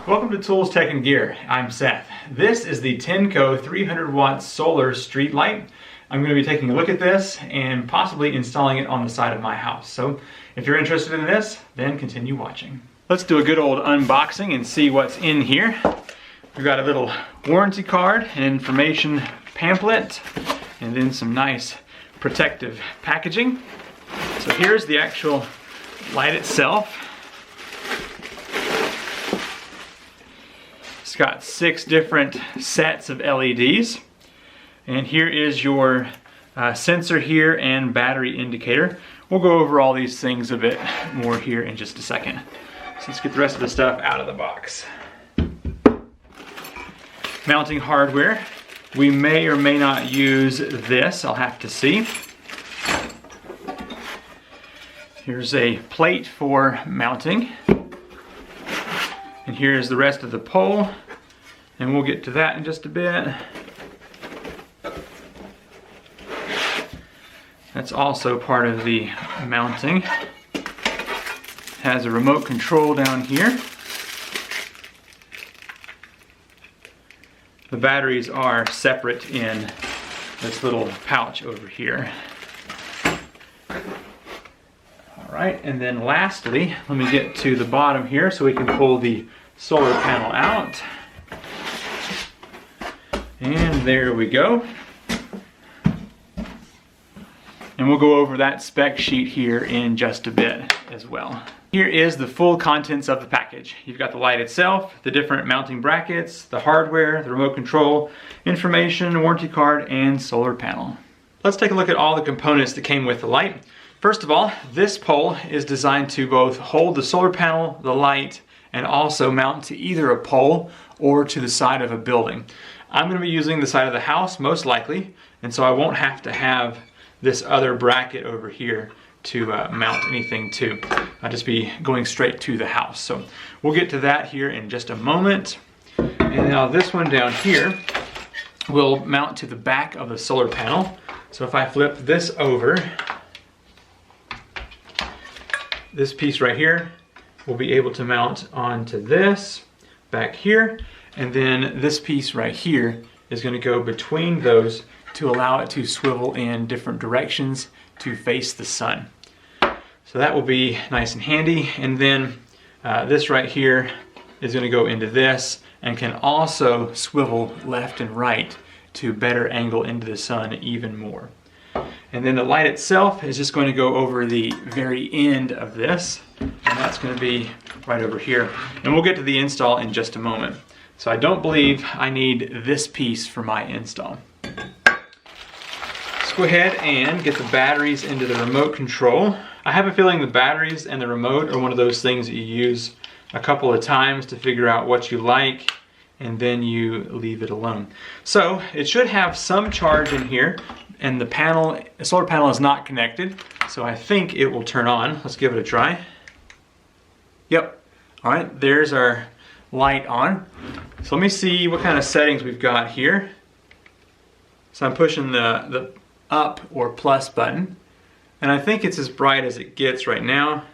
Welcome to Tools, Tech, and Gear. I'm Seth. This is the Tenkoo 300w solar street light. I'm going to be taking a look at this and possibly installing it on the side of my house. So if you're interested in this, then continue watching. Let's do a good old unboxing and see what's in here. We've got a little warranty card, an information pamphlet, and then some nice protective packaging. So here's the actual light itself. It's got 6 different sets of LEDs, and here is your sensor here and battery indicator. We'll go over all these things a bit more here in just a second. So let's get the rest of the stuff out of the box. Mounting hardware. We may or may not use this, I'll have to see. Here's a plate for mounting. And here's the rest of the pole, and we'll get to that in just a bit. That's also part of the mounting. It has a remote control down here. The batteries are separate in this little pouch over here. Alright, and then lastly, let me get to the bottom here so we can pull the solar panel out. And there we go. And we'll go over that spec sheet here in just a bit as well. Here is the full contents of the package. You've got the light itself, the different mounting brackets, the hardware, the remote control, information, warranty card, and solar panel. Let's take a look at all the components that came with the light. First of all, this pole is designed to both hold the solar panel, the light, and also mount to either a pole or to the side of a building. I'm going to be using the side of the house most likely, and so I won't have to have this other bracket over here to mount anything to. I'll just be going straight to the house. So we'll get to that here in just a moment. And now this one down here will mount to the back of the solar panel. So if I flip this over, this piece right here will be able to mount onto this back here, and then this piece right here is going to go between those to allow it to swivel in different directions to face the sun. So that will be nice and handy. And then this right here is going to go into this and can also swivel left and right to better angle into the sun even more. And then the light itself is just going to go over the very end of this, and that's going to be right over here. And we'll get to the install in just a moment. So I don't believe I need this piece for my install. Let's go ahead and get the batteries into the remote control. I have a feeling the batteries and the remote are one of those things that you use a couple of times to figure out what you like, and then you leave it alone. So it should have some charge in here, and the solar panel is not connected, so I think it will turn on. Let's give it a try. Yep. All right, there's our light on. So let me see what kind of settings we've got here. So I'm pushing the up or plus button, and I think it's as bright as it gets right now.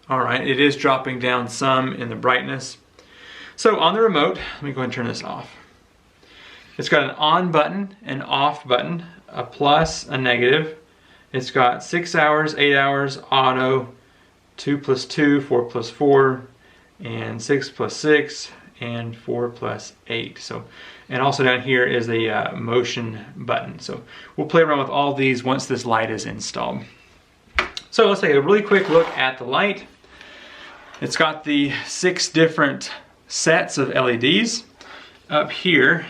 All right, it is dropping down some in the brightness. So on the remote, let me go ahead and turn this off. It's got an on button, an off button, a plus, a negative. It's got 6 hours, 8 hours, auto, 2 plus 2, 4 plus 4, and 6 plus 6, and 4 plus 8. So, and also down here is a motion button. So we'll play around with all these once this light is installed. So let's take a really quick look at the light. It's got the 6 different sets of LEDs. Up here,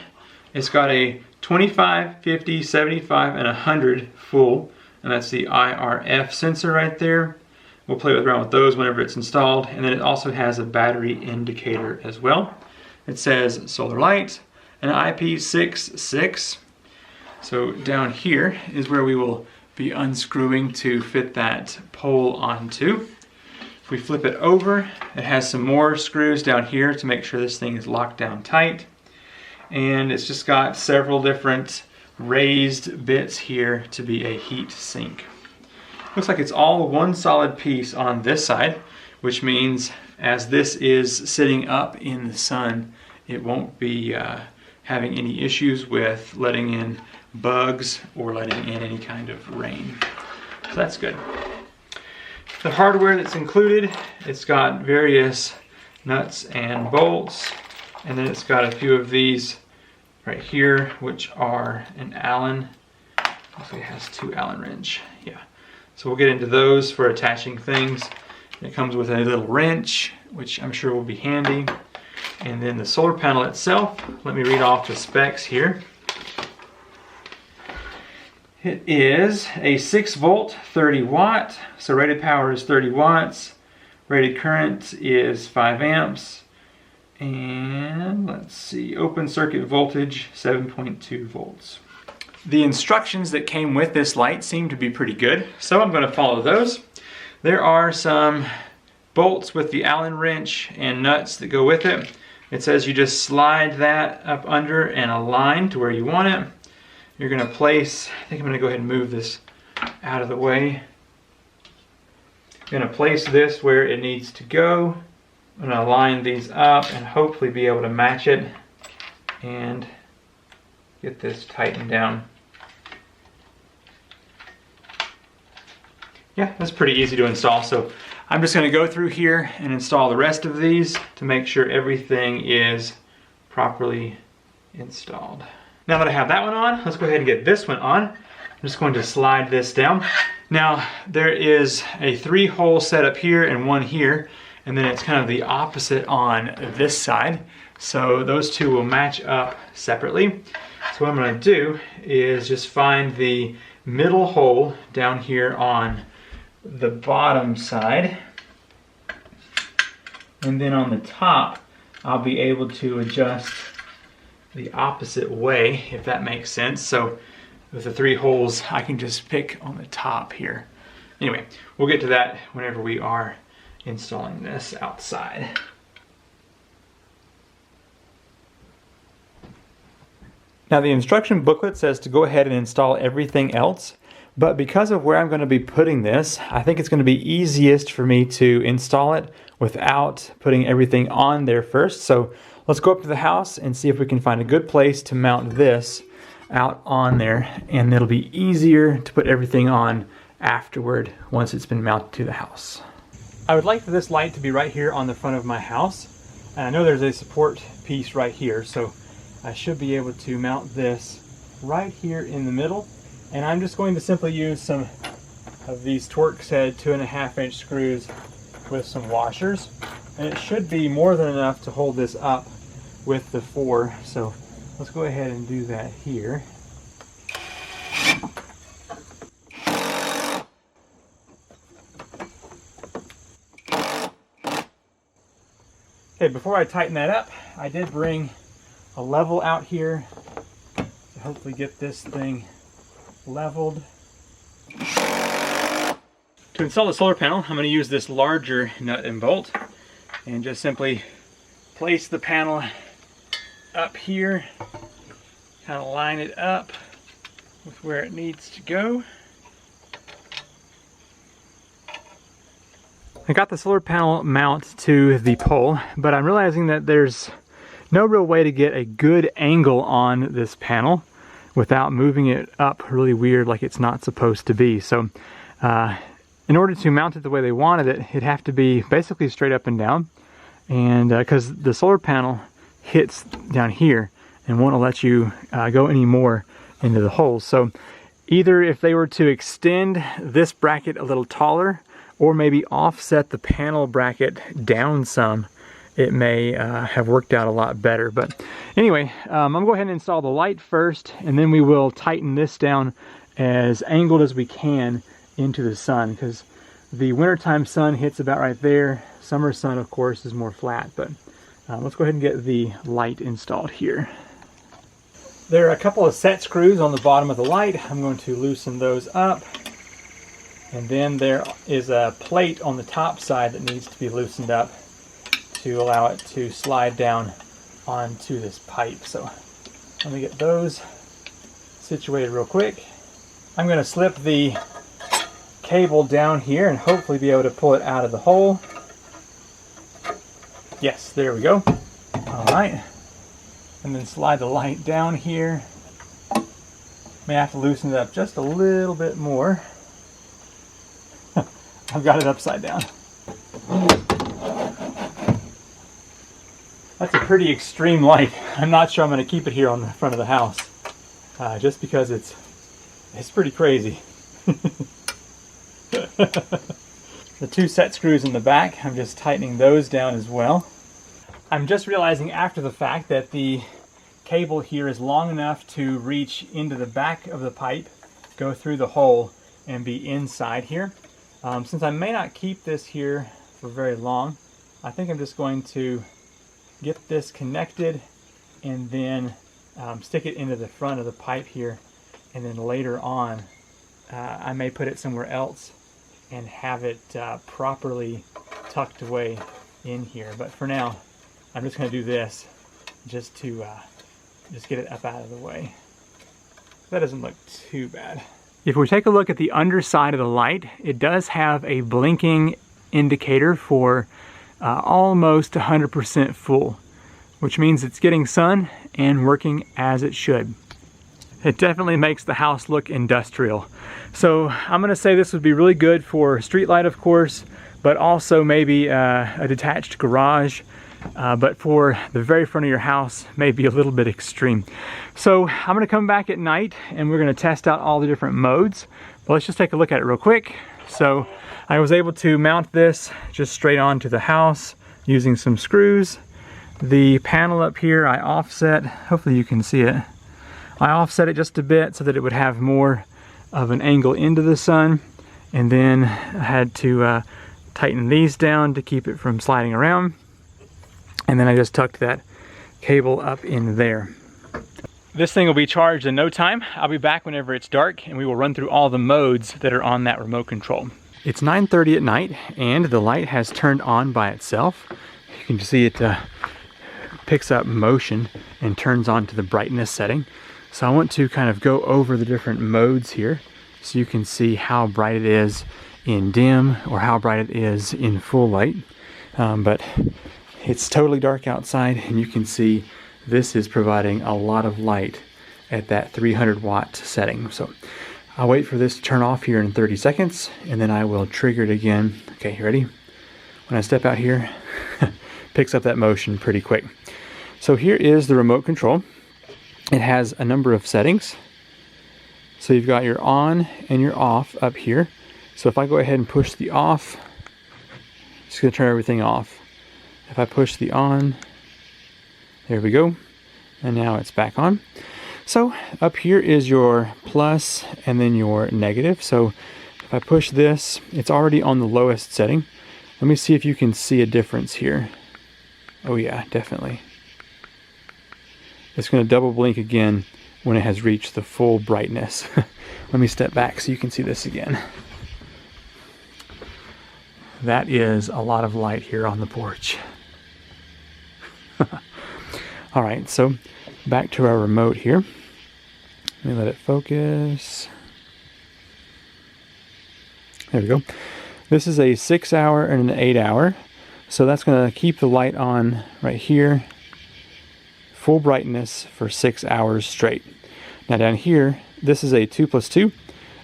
it's got a 25, 50, 75, and 100 full, and that's the IRF sensor right there. We'll play around with those whenever it's installed. And then it also has a battery indicator as well. It says solar light and IP66. So down here is where we will be unscrewing to fit that pole onto. If we flip it over, it has some more screws down here to make sure this thing is locked down tight. And it's just got several different raised bits here to be a heat sink. Looks like it's all one solid piece on this side, which means as this is sitting up in the sun, it won't be having any issues with letting in bugs or letting in any kind of rain. So that's good. The hardware that's included, it's got various nuts and bolts, and then it's got a few of these right here, which are an Allen. Actually, it has 2 Allen wrench. Yeah. So we'll get into those for attaching things. It comes with a little wrench, which I'm sure will be handy. And then the solar panel itself, let me read off the specs here. It is a 6 volt, 30 watt. So rated power is 30 watts. Rated current is 5 amps. And let's see, open circuit voltage, 7.2 volts. The instructions that came with this light seem to be pretty good, so I'm going to follow those. There are some bolts with the Allen wrench and nuts that go with it. It says you just slide that up under and align to where you want it. You're going to place, I think I'm going to go ahead and move this out of the way. You're going to place this where it needs to go. I'm going to line these up and hopefully be able to match it and get this tightened down. Yeah, that's pretty easy to install. So I'm just going to go through here and install the rest of these to make sure everything is properly installed. Now that I have that one on, let's go ahead and get this one on. I'm just going to slide this down. Now there is a 3-hole setup here and 1 here, and then it's kind of the opposite on this side. So those 2 will match up separately. So what I'm going to do is just find the middle hole down here on the bottom side, and then on the top I'll be able to adjust the opposite way, if that makes sense. So with the 3 holes I can just pick on the top here. Anyway, we'll get to that whenever we are installing this outside. Now the instruction booklet says to go ahead and install everything else, but because of where I'm going to be putting this, I think it's going to be easiest for me to install it without putting everything on there first. So let's go up to the house and see if we can find a good place to mount this out on there, and it'll be easier to put everything on afterward once it's been mounted to the house. I would like for this light to be right here on the front of my house, and I know there's a support piece right here, so I should be able to mount this right here in the middle. And I'm just going to simply use some of these Torx head 2.5-inch screws with some washers, and it should be more than enough to hold this up with the 4. So let's go ahead and do that here. Okay, before I tighten that up, I did bring a level out here to hopefully get this thing leveled. To install the solar panel, I'm going to use this larger nut and bolt and just simply place the panel up here, kind of line it up with where it needs to go. I got the solar panel mount to the pole, but I'm realizing that there's no real way to get a good angle on this panel without moving it up really weird like it's not supposed to be. So in order to mount it the way they wanted it, it'd have to be basically straight up and down. And because the solar panel hits down here and won't let you go any more into the holes. So either if they were to extend this bracket a little taller, or maybe offset the panel bracket down some, it may have worked out a lot better. But anyway, I'm gonna go ahead and install the light first, and then we will tighten this down as angled as we can into the sun, because the wintertime sun hits about right there. Summer sun, of course, is more flat. But let's go ahead and get the light installed here. There are a couple of set screws on the bottom of the light. I'm going to loosen those up. And then there is a plate on the top side that needs to be loosened up to allow it to slide down onto this pipe. So let me get those situated real quick. I'm going to slip the cable down here and hopefully be able to pull it out of the hole. Yes, there we go. All right. And then slide the light down here. May have to loosen it up just a little bit more. I've got it upside down. That's a pretty extreme light. I'm not sure I'm going to keep it here on the front of the house, just because it's pretty crazy. The 2 set screws in the back, I'm just tightening those down as well. I'm just realizing after the fact that the cable here is long enough to reach into the back of the pipe, go through the hole, and be inside here. Since I may not keep this here for very long, I think I'm just going to get this connected and then stick it into the front of the pipe here, and then later on I may put it somewhere else and have it properly tucked away in here. But for now, I'm just going to do this just to just get it up out of the way. That doesn't look too bad. If we take a look at the underside of the light, it does have a blinking indicator for almost 100% full, which means it's getting sun and working as it should. It definitely makes the house look industrial. So I'm going to say this would be really good for street light, of course, but also maybe a detached garage. But for the very front of your house, maybe a little bit extreme. So I'm going to come back at night and we're going to test out all the different modes. But let's just take a look at it real quick. So I was able to mount this just straight onto the house using some screws. The panel up here I offset, hopefully you can see it. I offset it just a bit so that it would have more of an angle into the sun. And then I had to tighten these down to keep it from sliding around. And then I just tucked that cable up in there. This thing will be charged in no time. I'll be back whenever it's dark and we will run through all the modes that are on that remote control. It's 9:30 at night and the light has turned on by itself. You can see it picks up motion and turns on to the brightness setting. So I want to kind of go over the different modes here so you can see how bright it is in dim or how bright it is in full light. But it's totally dark outside and you can see this is providing a lot of light at that 300 watt setting. So I'll wait for this to turn off here in 30 seconds and then I will trigger it again. Okay, you ready? When I step out here, picks up that motion pretty quick. So here is the remote control. It has a number of settings. So you've got your on and your off up here. So if I go ahead and push the off, it's going to turn everything off. If I push the on, there we go, and now it's back on. So up here is your plus and then your negative. So if I push this, it's already on the lowest setting. Let me see if you can see a difference here. Oh yeah, definitely. It's going to double blink again when it has reached the full brightness. Let me step back so you can see this again. That is a lot of light here on the porch. All right, so back to our remote here. Let me let it focus. There we go. This is a 6 hour and an 8 hour. So that's going to keep the light on right here, full brightness for 6 hours straight. Now down here, this is a 2+2,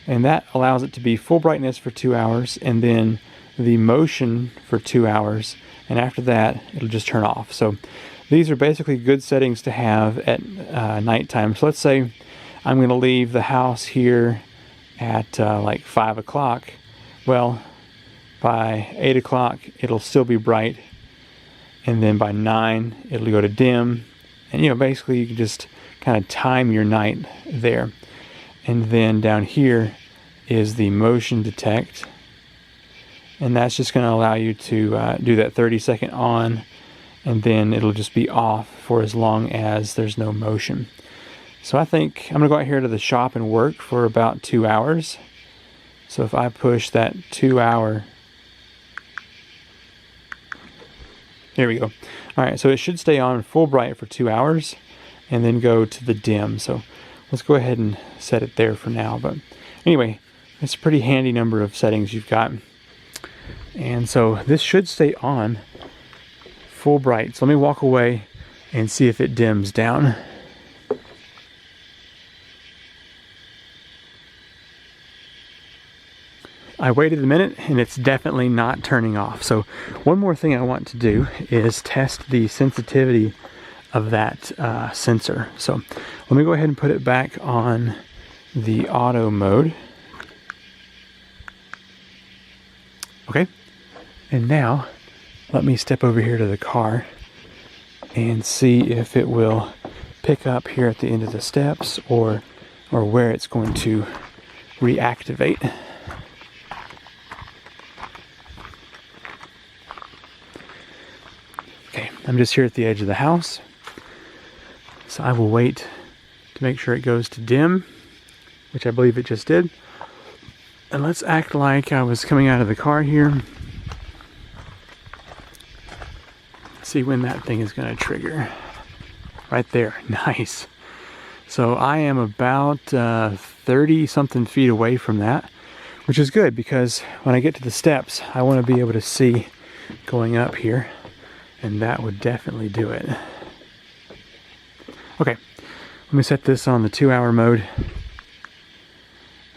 and that allows it to be full brightness for 2 hours and then the motion for 2 hours, and after that it'll just turn off. So these are basically good settings to have at nighttime. So let's say I'm going to leave the house here at like 5 o'clock. Well, by 8 o'clock it'll still be bright, and then by 9 it'll go to dim, and you know, basically you can just kind of time your night there. And then down here is the motion detect, and that's just going to allow you to do that 30-second on, and then it'll just be off for as long as there's no motion. So I think I'm going to go out here to the shop and work for about 2 hours. So if I push that 2 hour, there we go. All right, so it should stay on full bright for 2 hours and then go to the dim. So let's go ahead and set it there for now. But anyway, It's a pretty handy number of settings you've got. And so this should stay on full bright. So let me walk away and see if it dims down. I waited a minute and it's definitely not turning off. So one more thing I want to do is test the sensitivity of that sensor. So let me go ahead and put it back on the auto mode. Okay, and now let me step over here to the car and see if it will pick up here at the end of the steps or where it's going to reactivate. Okay, I'm just here at the edge of the house, so I will wait to make sure it goes to dim, which I believe it just did. And let's act like I was coming out of the car here. See when that thing is going to trigger. Right there, nice. So I am about 30 something feet away from that, which is good because when I get to the steps, I want to be able to see going up here. And that would definitely do it. Okay, let me set this on the 2-hour mode.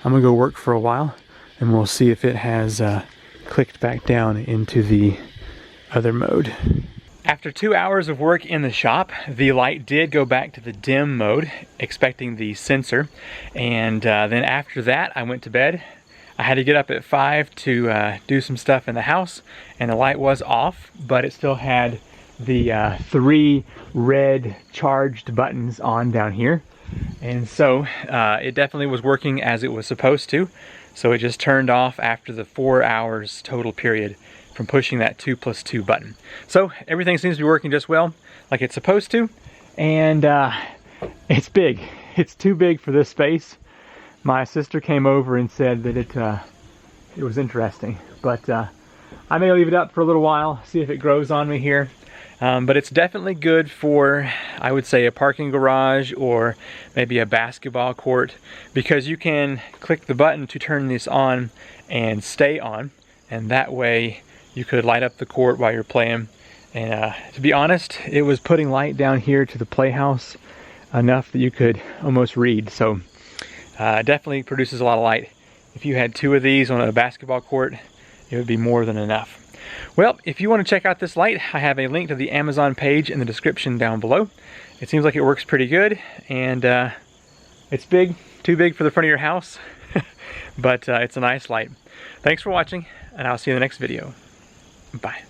I'm gonna go work for a while and we'll see if it has clicked back down into the other mode. After 2 hours of work in the shop, the light did go back to the dim mode, expecting the sensor. And then after that, I went to bed. I had to get up at 5 to do some stuff in the house, and the light was off, but it still had the 3 red charged buttons on down here. And so it definitely was working as it was supposed to. So it just turned off after the 4 hours total period from pushing that 2+2 button. So everything seems to be working just well, like it's supposed to. And it's big. It's too big for this space. My sister came over and said that it was interesting, but I may leave it up for a little while, see if it grows on me here. But it's definitely good for, I would say, a parking garage or maybe a basketball court, because you can click the button to turn this on and stay on, and that way you could light up the court while you're playing. And to be honest, it was putting light down here to the playhouse enough that you could almost read. So definitely produces a lot of light. If you had 2 of these on a basketball court, it would be more than enough. Well, if you want to check out this light, I have a link to the Amazon page in the description down below. It seems like it works pretty good, and it's big, too big for the front of your house, but it's a nice light. Thanks for watching, and I'll see you in the next video. Bye.